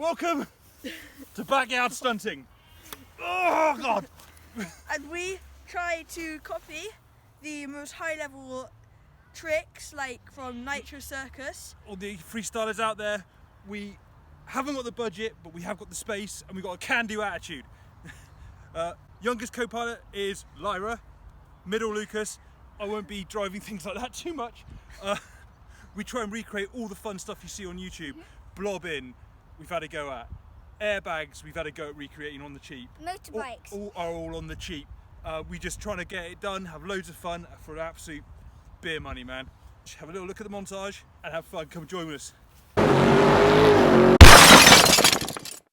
Welcome to Yard Stunting. Oh God! And we try to copy the most high-level tricks, like from Nitro Circus. All the freestylers out there, we haven't got the budget, but we have got the space, and we've got a can-do attitude. Youngest co-pilot is Lyra. Middle Lucas. I won't be driving things like that too much. We try and recreate all the fun stuff you see on YouTube. Blobbing, we've had a go at. Airbags, we've had a go at recreating on the cheap. Motorbikes. All on the cheap. We just trying to get it done, have loads of fun for an absolute beer money, man. Just have a little look at the montage and have fun. Come join us.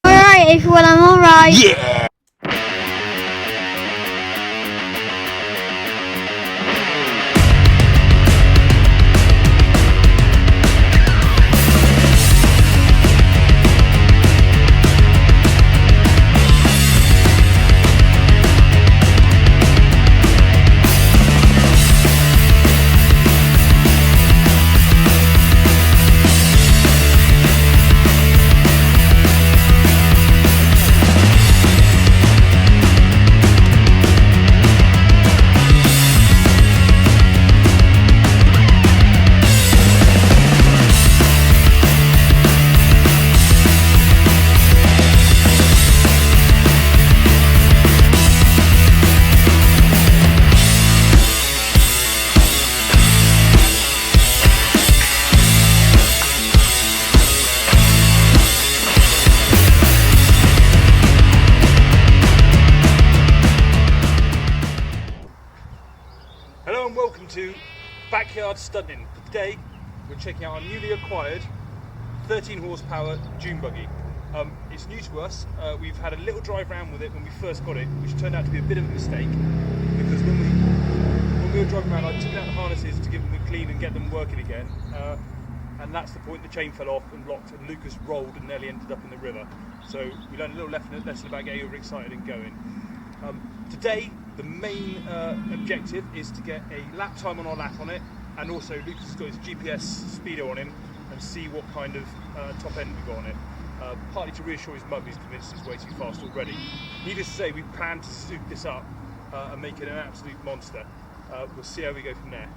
Alright, everyone, I'm alright. Yeah! Hello and welcome to Backyard Stunting. Today we're checking out our newly acquired 13 horsepower dune buggy. It's new to us. We've had a little drive around with it when we first got it, which turned out to be a bit of a mistake because when we were driving around, I took out the harnesses to give them a clean and get them working again, and that's the point the chain fell off and locked, and Lucas rolled and nearly ended up in the river. So we learned a little lesson about getting overexcited and going. Today, the main objective is to get a lap time on our lap on it, and also Lucas has got his GPS speedo on him and see what kind of top end we've got on it. Partly to reassure his mum, who's convinced it's way too fast already. Needless to say, we plan to suit this up and make it an absolute monster. We'll see how we go from there.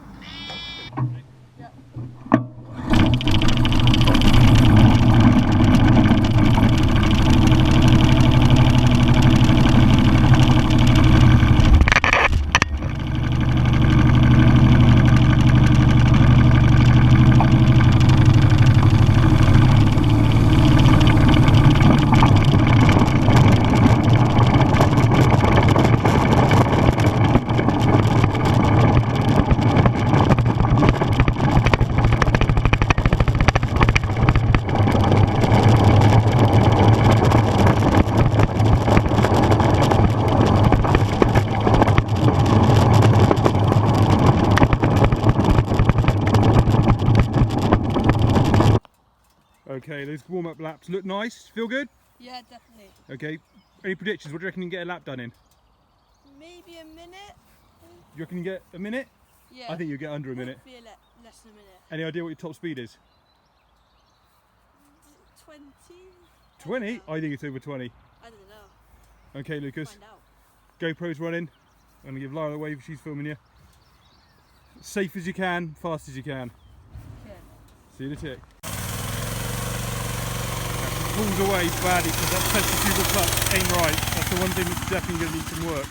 Okay, those warm-up laps look nice. Feel good? Yeah, definitely. Okay. Any predictions? What do you reckon you can get a lap done in? Maybe a minute? You reckon you get a minute? Yeah. I think you'll get under a minute. Be less than a minute. Any idea what your top speed is? 20? 20? I think it's over 20. I don't know. Okay, Lucas. Find out. GoPro's running. I'm going to give Lyra a wave if she's filming you. Safe as you can, fast as you can. Okay. See you in a tick. Pulls away badly because that centrifugal clutch ain't right. That's the one thing that's definitely going to need some work.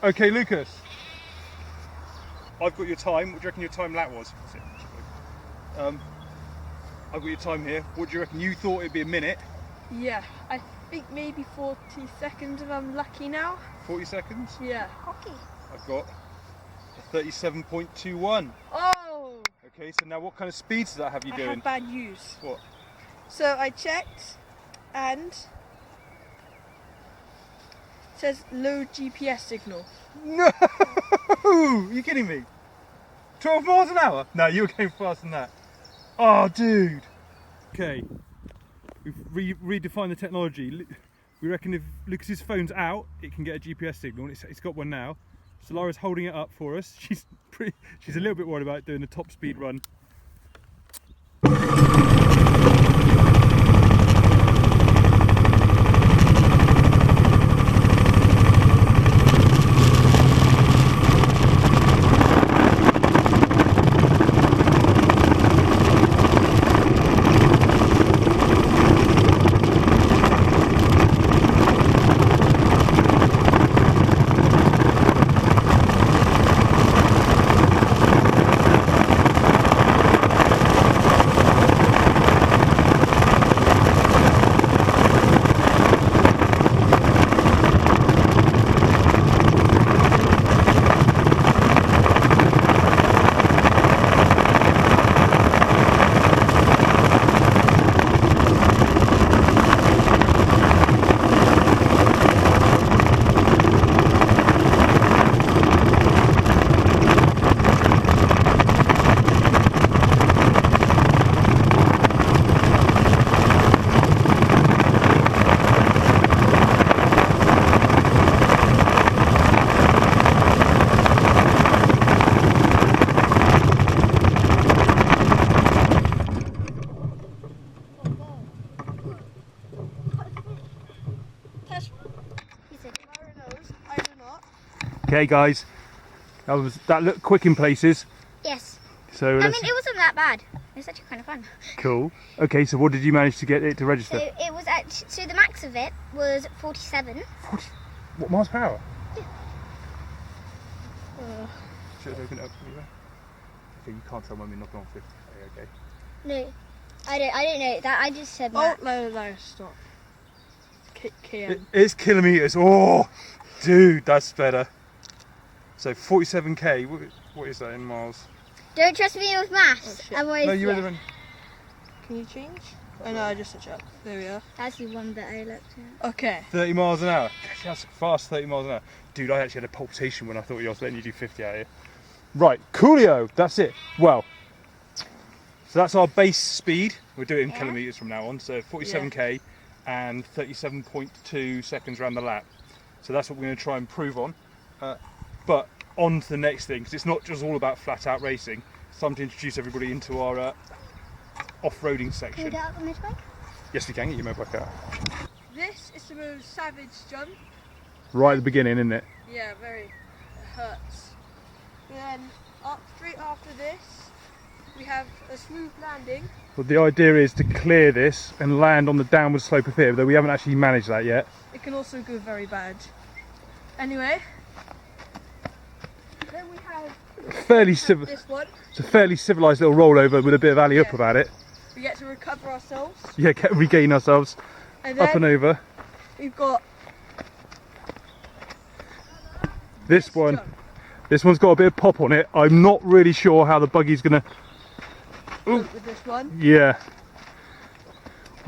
Okay, Lucas. I've got your time. What do you reckon your time lap was? I've got your time here. What do you reckon? You thought it'd be a minute. Yeah, I think maybe 40 seconds if I'm lucky now. 40 seconds? Yeah. Hockey. I've got a 37.21. Oh! Okay, so now what kind of speeds does that have you doing? I have bad news. What? So I checked and it says low GPS signal. No! You're kidding me? 12 miles an hour? No, you were going faster than that. Oh, dude. Okay, we've redefined the technology. We reckon if Lucas's phone's out, it can get a GPS signal. It's got one now. So Laura's holding it up for us. She's a little bit worried about doing the top speed run. Okay guys, that looked quick in places. Yes. So I mean, it wasn't that bad. It was actually kind of fun. Cool. Okay, so what did you manage to get it to register? So it was so the max of it was 47. 40, what miles per hour? Yeah. Should I open it up for you? Okay, you can't tell when we're knocking on 50. Okay. No, I don't know that. I just said Oh, that. no, stop. KM. It's kilometers. Oh, dude, that's better. So 47k. What is that in miles? Don't trust me with maths. Oh, shit. Otherwise, No, you yeah. were the Can you change? Oh no, I just switch up. There we are. That's the one that I looked at. Okay. 30 miles an hour. That's fast, 30 miles an hour. Dude, I actually had a palpitation when I thought I was letting you do 50 out here. Right, coolio. That's it. Well, so that's our base speed. We'll do it in kilometres from now on. So 47k and 37.2 seconds around the lap. So that's what we're going to try and improve on. But on to the next thing, because it's not just all about flat out racing. It's time to introduce everybody into our off-roading Can we section. get out the motorbike? Yes, we can get your motorbike out. This is the most savage jump. Right at the beginning, isn't it? Yeah, very. It hurts. Then up straight after this, we have a smooth landing. Well, the idea is to clear this and land on the downward slope of here, though we haven't actually managed that yet. It can also go very bad. Anyway, then we have this one. It's a fairly civilised little rollover with a bit of alley up about it. We get to recover ourselves. Yeah, regain ourselves And up and then over. we've got This one. jump. This one's got a bit of pop on it. I'm not really sure how the buggy's gonna. With this one. Yeah.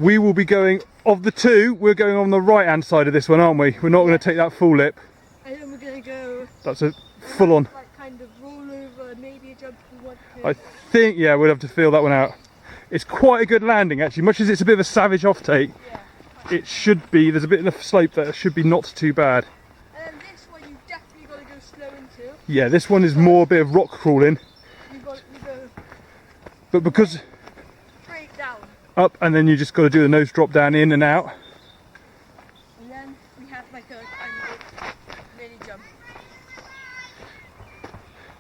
We will be going, of the two, we're going on the right hand side of this one, aren't we? We're not going to take that full lip. And then we're going to go That's a full on. like kind of roll over, maybe a jump if we want to. I think, yeah, we'll have to feel that one out. It's quite a good landing actually, much as it's a bit of a savage off take. Yeah. It should be, there's a bit of a slope that should be not too bad. And then this one you've definitely got to go slow into. Yeah, this one is more a bit of rock crawling, You go but because straight down. up and then you just got to do the nose drop down in and out. And then we have like a kind of mini jump.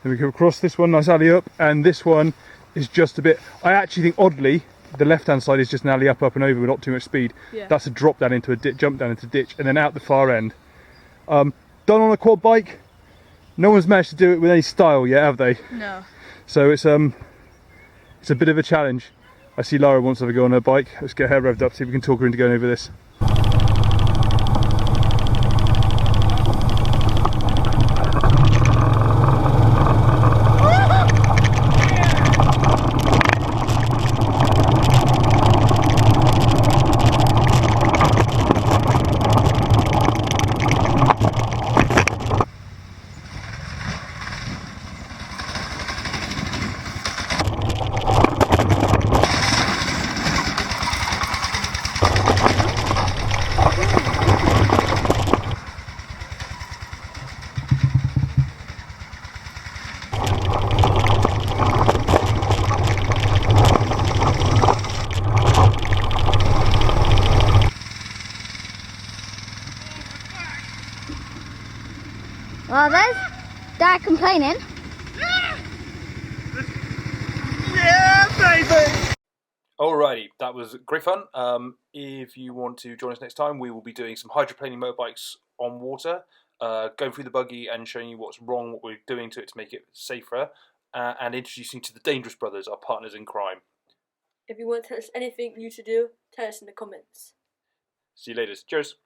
Then we go across this one, nice alley up, and this one is just a bit, I actually think oddly, the left hand side is just an alley up and over with not too much speed. Yeah. That's a drop down into a jump down into a ditch and then out the far end. Done on a quad bike. No one's managed to do it with any style yet, have they? No. So it's a bit of a challenge. I see Lara wants to have a go on her bike. Let's get her revved up, see if we can talk her into going over this. Well, there's Dad complaining. Yeah, baby! Alrighty, that was great fun. If you want to join us next time, we will be doing some hydroplaning motorbikes on water, going through the buggy and showing you what's wrong, what we're doing to it to make it safer, and introducing you to the Dangerous Brothers, our partners in crime. If you want to tell us anything new to do, tell us in the comments. See you later. Cheers.